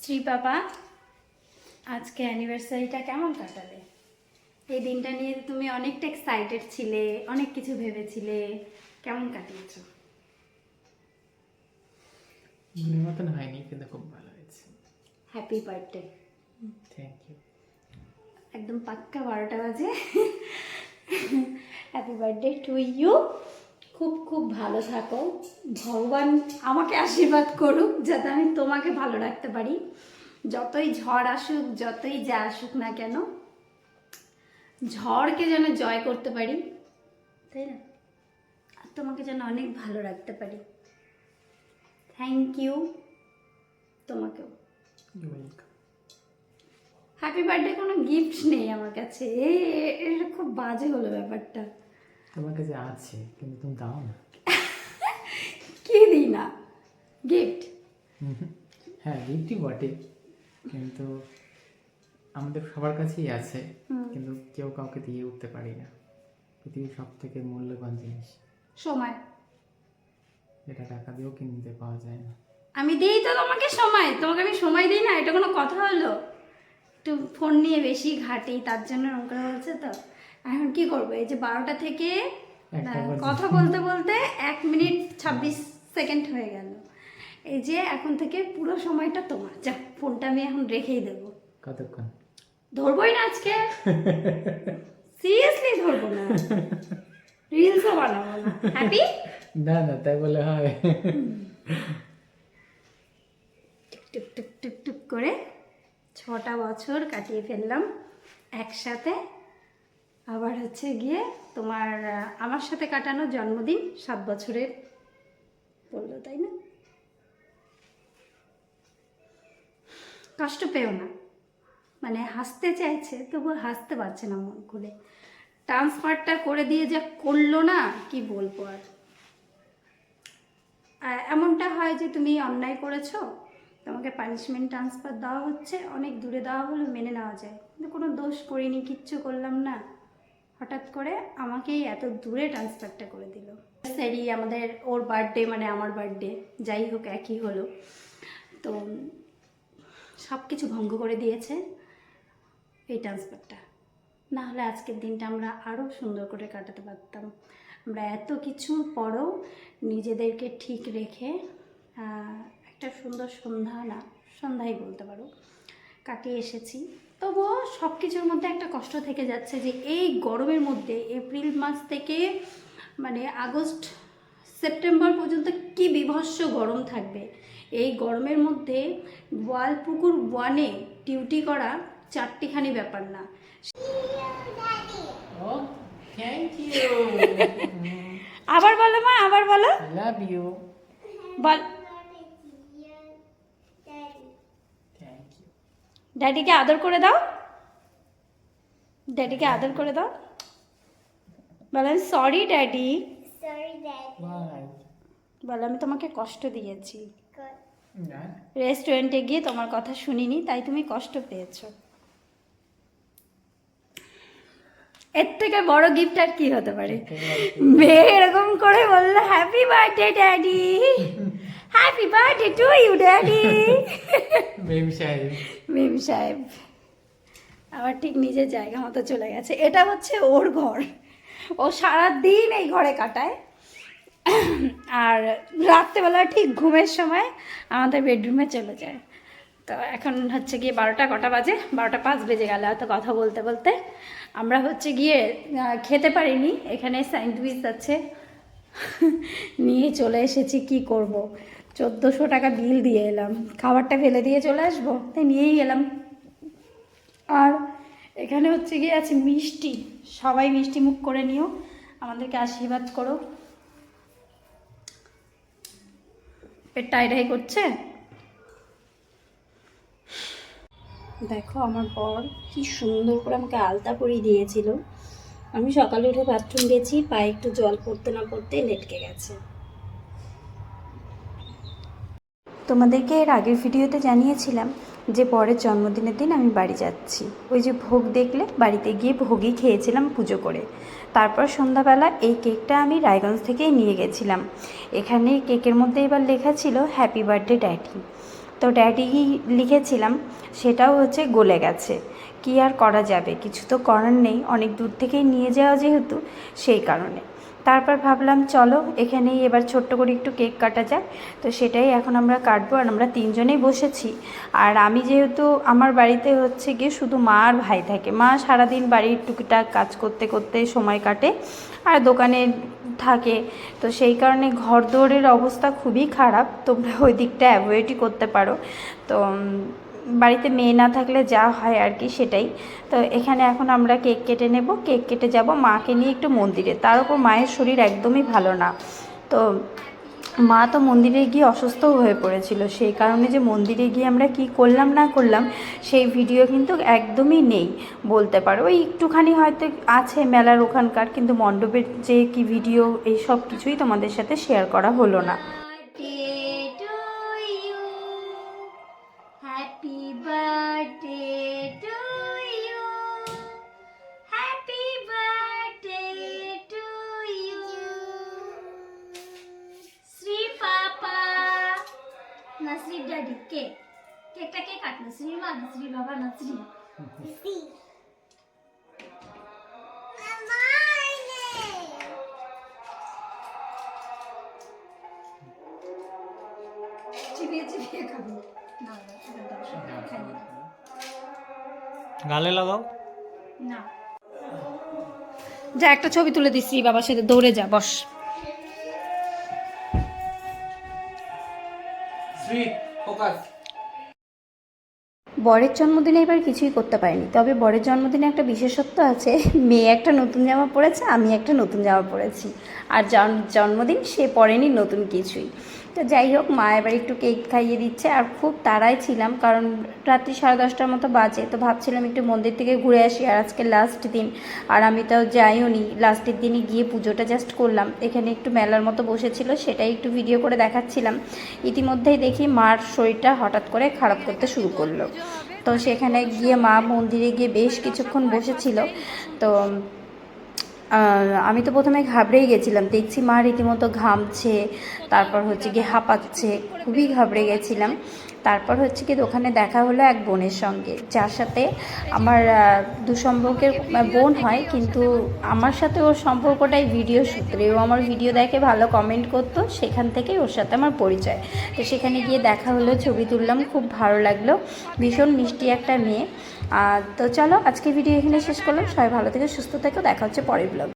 শ্রী বাবা, আজকে অ্যানিভার্সারিটা কেমন কাটালে? এই দিনটা নিয়ে তুমি অনেকটা এক্সাইটেড ছিলে, অনেক কিছু ভেবেছিলে, কেমন কাটিয়েছো? মনের মতন হয়নি, কিন্তু খুব ভালো হয়েছে। Happy birthday. Thank you. একদম পাক্কা 12টা বাজে। Happy birthday to you. খুব খুব ভালো থাকো, ভগবান আমাকে আশীর্বাদ করুক যাতে আমি তোমাকে ভালো রাখতে পারি। যতই ঝড় আসুক, যতই যা আসুক না কেন, ঝড়কে যেন জয় করতে পারি, তাই না? আর তোমাকে যেন অনেক ভালো রাখতে পারি। থ্যাংক ইউ তোমাকেও। হ্যাপি বার্থডে কোনো গিফট নেই আমার কাছে, এটা খুব বাজে হলো ব্যাপারটা। তোমার কাছে আছে, কিন্তু তুমি দাও না। কি দিই না? গিফট? হ্যাঁ, গিফটই বটে, কিন্তু আমাদের সবার কাছেই আছে, কিন্তু কেউ কাউকে দিয়ে উঠতে পারি না। পৃথিবীর সব থেকে মূল্যবান জিনিস সময়। যেটা টাকা দিয়েও কিনতে পাওয়া যায় না। আমি দিই তো তোমাকে সময়, তোমাকে আমি সময় দিই না? এটা কোনো কথা হলো? একটু ফোন নিয়ে বেশি ঘাটি, তার জন্য ওকে বলছে তো। এখন কি করবো? এই যে 12টা থেকে কথা বলতে বলতে 1 মিনিট 26 সেকেন্ড হয়ে গেল। এই যে এখন থেকে পুরো সময়টা তোমার। যা, ফোনটা আমি এখন রেখেই দেবো। কতক্ষণ? ধরবোই না আজকে, সিরিয়াসলি ধরবো না, রিলসও বানাবো না। হ্যাপি? না না, তাই বলে হয়? টুক টুক টুক টুক টুক করে 6টা বছর কাটিয়ে ফেললাম একসাথে। আবার হচ্ছে গিয়ে তোমার আমার সাথে কাটানো জন্মদিন 7 বছরের বললো, তাই না? কষ্ট পেও না, মানে হাসতে চাইছে তবু হাসতে পারছে না মন খুলে। ট্রান্সফারটা করে দিয়ে যা করলো না, কি বলবো আর। এমনটা হয় যে তুমি অন্যায় করেছো, তোমাকে পানিশমেন্ট ট্রান্সফার দেওয়া হচ্ছে, অনেক দূরে দেওয়া হলো, মেনে নেওয়া যায়, কিন্তু কোনো দোষ করিনি, কিচ্ছু করলাম না, হঠাৎ করে আমাকেই এত দূরে ট্রান্সফারটা করে দিল। স্যারি আমাদের, ওর বার্থডে মানে আমার বার্থডে, যাই হোক একই হলো, তো সব কিছু ভঙ্গ করে দিয়েছে এই ট্রান্সফারটা। না হলে আজকের দিনটা আমরা আরও সুন্দর করে কাটাতে পারতাম। আমরা এত কিছুর পরও নিজেদেরকে ঠিক রেখে একটা সুন্দর সন্ধ্যাই বলতে পারো, কাটিয়ে এসেছি। তবুও সব কিছুর মধ্যে একটা কষ্ট থেকে যাচ্ছে যে এই গরমের মধ্যে এপ্রিল মাস থেকে মানে আগস্ট সেপ্টেম্বর পর্যন্ত কি বীভৎস গরম থাকবে। এই গরমের মধ্যে গোয়ালপুকুর 1-এ ডিউটি করা 4টিখানি ব্যাপার না। Thank you. আবার বলো মা, আবার বলো। Love you. বল। Thank you. ড্যাডিকে আদর করে দাও, ড্যাডিকে আদর করে দাও। বলেন সরি ড্যাডি। বলো আমি তোমাকে কষ্ট দিয়েছি, রেস্টুরেন্টে গিয়ে তোমার কথা শুনিনি, তাই তুমি কষ্ট পেয়েছো। এর থেকে বড় গিফট আর কি হতে পারে? মেয়ে এরকম করে বললো happy birthday daddy, happy birthday to you daddy. মেম সাহেব আবার ঠিক নিজের জায়গা মতো চলে গেছে। এটা হচ্ছে ওর ঘর, ও সারাদিন এই ঘরে কাটায়, আর রাত্রেবেলা ঠিক ঘুমের সময় আমাদের বেডরুমে চলে যায়। তো এখন হচ্ছে গিয়ে 12টা কটা বাজে, 12টা 5 বেজে গেল হয়তো কথা বলতে বলতে। আমরা হচ্ছে গিয়ে খেতে পারিনি, এখানে স্যান্ডউইচ আছে, নিয়ে চলে এসেছি। কি করব, 1400 টাকা বিল দিয়ে এলাম, খাবারটা ফেলে দিয়ে চলে আসবো, তাই নিয়েই এলাম। আর এখানে হচ্ছে গিয়ে আছে মিষ্টি, সবাই মিষ্টি মুখ করে নিও, আমাদেরকে আশীর্বাদ করো। পেট টাইটাই করছে। দেখো আমার বর কি সুন্দর করে আমাকে আলতা পরিয়ে দিয়েছিল। আমি সকালে উঠে বাথরুম গেছি, পায়ে একটু জল পড়তে না পড়তে লেটকে গেছে। তোমাদেরকে এর আগের ভিডিওতে জানিয়েছিলাম যে বরের জন্মদিনের দিন আমি বাড়ি যাচ্ছি। ওই যে ভোগ দেখলে, বাড়িতে গিয়ে ভোগই খেয়েছিলাম পুজো করে। তারপর সন্ধ্যাবেলা এই কেকটা আমি রায়গঞ্জ থেকেই নিয়ে গেছিলাম। এখানে কেকের মধ্যে এবার লেখা ছিল হ্যাপি বার্থডে ড্যাডি। তো ড্যাডি লিখেছিলাম, সেটাও হচ্ছে গলে গেছে। কি আর করা যাবে, কিছু তো করার নেই, অনেক দূর থেকেই নিয়ে যাওয়া যেহেতু, সেই কারণে। তারপর ভাবলাম চলো এখানেই এবার ছোট্ট করে একটু কেক কাটা যাক। তো সেটাই এখন আমরা কাটবো, আর আমরা তিনজনেই বসেছি। আর আমি যেহেতু আমার বাড়িতে হচ্ছে গিয়ে শুধু মা আর ভাই থাকে, মা সারাদিন বাড়ির টুকিটাক কাজ করতে করতে সময় কাটে আর দোকানে থাকে। তো সেই কারণে ঘরদোরের অবস্থা খুবই খারাপ, তোমরা ওই দিকটা অ্যাভয়েডই করতে পারো। তো বাড়িতে মেয়ে না থাকলে যা হয় আর কি, সেটাই। তো এখানে এখন আমরা কেক কেটে নেব, কেক কেটে যাব মাকে নিয়ে একটু মন্দিরে। তার উপর মায়ের শরীর একদমই ভালো না। তো মা তো মন্দিরে গিয়ে অসুস্থ হয়ে পড়েছিল, সেই কারণে যে মন্দিরে গিয়ে আমরা কি করলাম না করলাম সেই ভিডিও কিন্তু একদমই নেই বলতে পারো। ওই একটুখানি হয়তো আছে মেলার ওখানকার, কিন্তু মণ্ডপের যে কি ভিডিও এই সব কিছুই তোমাদের সাথে শেয়ার করা হলো না। Happy birthday to you. Happy birthday to you. Sri Papa. Na Sri Daddy cake. Cake ta cut na Sri Ma na Sri Baba na Sri. Sri. চিবিয়ে খাবো না, গালে লাগাও না। যা একটা ছবি তুলে দিচ্ছি বাবার সাথে, দৌড়ে যা, বস। বরের জন্মদিনে এবার কিছুই করতে পারিনি, তবে বরের জন্মদিনে একটা বিশেষত্ব আছে, মেয়ে একটা নতুন জামা পরেছে, আমি একটা নতুন জামা পরেছি। আর জন্মদিন সে পরেনি নতুন কিছুই। তো যাই হোক, মা এবার একটু কেক খাইয়ে দিচ্ছে। আর খুব তাড়ায় ছিলাম, কারণ রাত্রি 10:30টার মতো বাজে। তো ভাবছিলাম একটু মন্দির থেকে ঘুরে আসি, আর আজকে লাস্ট দিন, আর আমি তাও যাইও নি। লাস্টের দিনে গিয়ে পুজোটা জাস্ট করলাম। এখানে একটু মেলার মতো বসেছিল, সেটাই একটু ভিডিও করে দেখাচ্ছিলাম। ইতিমধ্যেই দেখি মার শরীরটা হঠাৎ করে খারাপ করতে শুরু করলো। তো সেখানে গিয়ে মা মন্দিরে গিয়ে বেশ কিছুক্ষণ বসেছিল। তো আমি তো প্রথমে ঘাবড়েই গেছিলাম, দেখছি মা রীতিমতো ঘামছে, তারপর হচ্ছে গিয়ে হাঁপাচ্ছে, খুবই ঘাবড়ে গেছিলাম। তারপর হচ্ছে কি ওখানে দেখা হলো এক বোনের সঙ্গে, যার সাথে আমার দুসম্পর্কের বোন হয়, কিন্তু আমার সাথে ওর সম্পর্কটাই ভিডিও সূত্রে। ও আমার ভিডিও দেখে ভালো কমেন্ট করতো, সেখান থেকেই ওর সাথে আমার পরিচয়। তো সেখানে গিয়ে দেখা হলো, ছবি তুললাম, খুব ভালো লাগলো। ভীষণ মিষ্টি একটা মেয়ে। তো চলো আজকে ভিডিও এখানে শেষ করলাম। সবাই ভালো থেকে সুস্থ থেকো, দেখা হচ্ছে পরের ব্লগ।